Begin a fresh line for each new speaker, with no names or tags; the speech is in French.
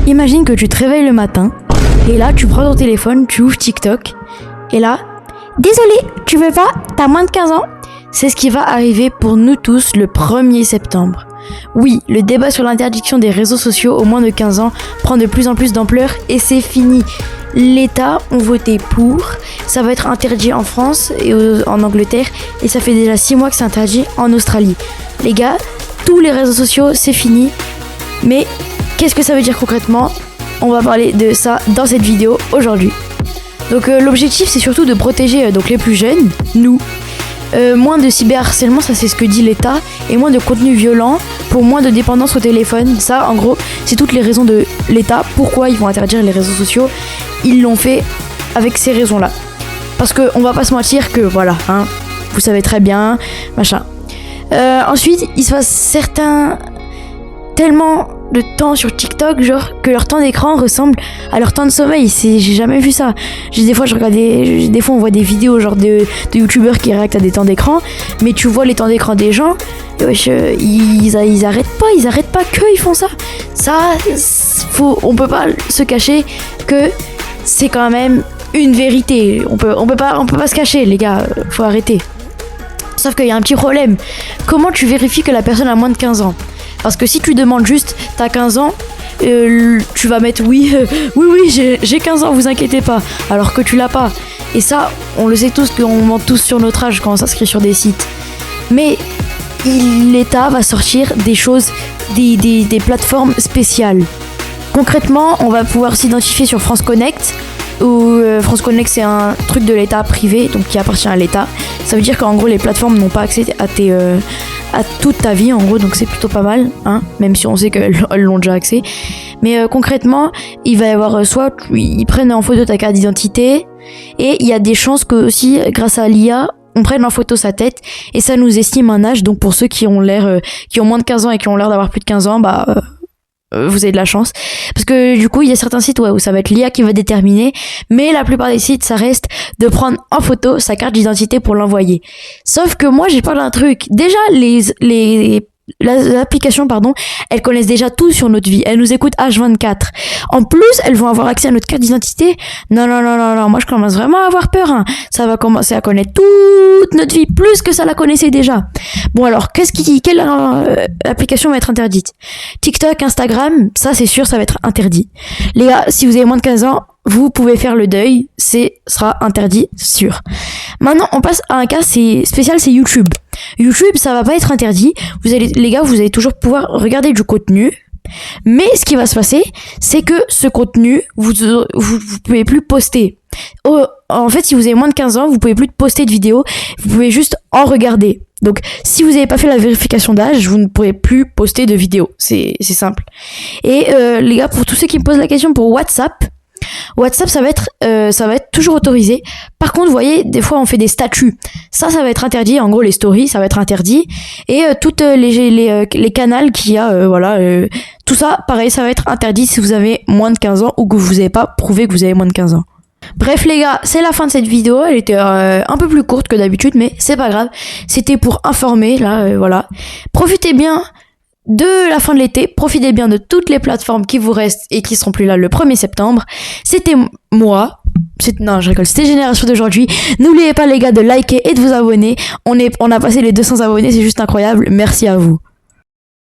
Imagine que tu te réveilles le matin, et là tu prends ton téléphone, tu ouvres TikTok, et là, désolé, tu veux pas, t'as moins de 15 ans. C'est ce qui va arriver pour nous tous le 1er septembre. Oui, le débat sur l'interdiction des réseaux sociaux aux moins de 15 ans prend de plus en plus d'ampleur et c'est fini. L'État ont voté pour, ça va être interdit en France et en Angleterre et ça fait déjà 6 mois que c'est interdit en Australie. Les gars, tous les réseaux sociaux c'est fini, mais qu'est-ce que ça veut dire concrètement ? On va parler de ça dans cette vidéo aujourd'hui. Donc l'objectif c'est surtout de protéger donc les plus jeunes, nous. Moins de cyberharcèlement, ça c'est ce que dit l'État, et moins de contenu violent pour moins de dépendance au téléphone. Ça, en gros, c'est toutes les raisons de l'État. Pourquoi ils vont interdire les réseaux sociaux ? Ils l'ont fait avec ces raisons-là. Parce qu'on va pas se mentir que, voilà, hein, vous savez très bien, machin. Ensuite, il se passe tellement de temps sur TikTok, genre que leur temps d'écran ressemble à leur temps de sommeil. J'ai jamais vu ça. Des fois on voit des vidéos genre de youtubeurs qui réactent à des temps d'écran, mais tu vois les temps d'écran des gens, ils arrêtent pas que ils font ça. On peut pas se cacher que c'est quand même une vérité. On peut pas se cacher, les gars, faut arrêter. Sauf qu'il y a un petit problème. Comment tu vérifies que la personne a moins de 15 ans ? Parce que si tu demandes juste, t'as 15 ans, tu vas mettre oui, j'ai 15 ans, vous inquiétez pas, alors que tu l'as pas. Et ça, on le sait tous qu'on ment tous sur notre âge quand on s'inscrit sur des sites. Mais l'État va sortir des choses, des plateformes spéciales. Concrètement, on va pouvoir s'identifier sur France Connect, où France Connect c'est un truc de l'État privé, donc qui appartient à l'État. Ça veut dire qu'en gros les plateformes n'ont pas accès à toute ta vie en gros, donc c'est plutôt pas mal, hein, même si on sait qu'elles l'ont déjà accès. Mais concrètement, il va y avoir soit ils prennent en photo ta carte d'identité, et il y a des chances que aussi grâce à l'IA on prenne en photo sa tête et ça nous estime un âge. Donc pour ceux qui ont moins de 15 ans et qui ont l'air d'avoir plus de 15 ans, vous avez de la chance, parce que du coup il y a certains sites où ça va être l'IA qui va déterminer, mais la plupart des sites ça reste de prendre en photo sa carte d'identité pour l'envoyer. Sauf que moi j'ai pas d'un truc, déjà les applications elles connaissent déjà tout sur notre vie, elles nous écoutent H24. En plus, elles vont avoir accès à notre carte d'identité. Non, moi je commence vraiment à avoir peur, hein. Ça va commencer à connaître toute notre vie, plus que ça la connaissait déjà. Bon alors, quelle application va être interdite ? TikTok, Instagram, ça c'est sûr, ça va être interdit. Les gars, si vous avez moins de 15 ans, vous pouvez faire le deuil, sera interdit, sûr. Maintenant, on passe à un cas spécial, c'est YouTube. YouTube, ça va pas être interdit. Les gars, vous allez toujours pouvoir regarder du contenu. Mais ce qui va se passer, c'est que ce contenu, vous pouvez plus poster. En fait, si vous avez moins de 15 ans, vous pouvez plus poster de vidéos. Vous pouvez juste en regarder. Donc, si vous n'avez pas fait la vérification d'âge, vous ne pourrez plus poster de vidéos. C'est simple. Et les gars, pour tous ceux qui me posent la question pour WhatsApp, ça va être toujours autorisé. Par contre, vous voyez, des fois on fait des statuts. Ça va être interdit. En gros, les stories, ça va être interdit. Et toutes les canals qu'il y a, tout ça, pareil, ça va être interdit si vous avez moins de 15 ans ou que vous n'avez pas prouvé que vous avez moins de 15 ans. Bref les gars, c'est la fin de cette vidéo. Elle était un peu plus courte que d'habitude, mais c'est pas grave. C'était pour informer, là, voilà. Profitez bien de la fin de l'été, profitez bien de toutes les plateformes qui vous restent et qui seront plus là le 1er septembre. C'était moi. Non, je rigole, c'était Génération d'aujourd'hui. N'oubliez pas les gars de liker et de vous abonner. On a passé les 200 abonnés, c'est juste incroyable. Merci à vous.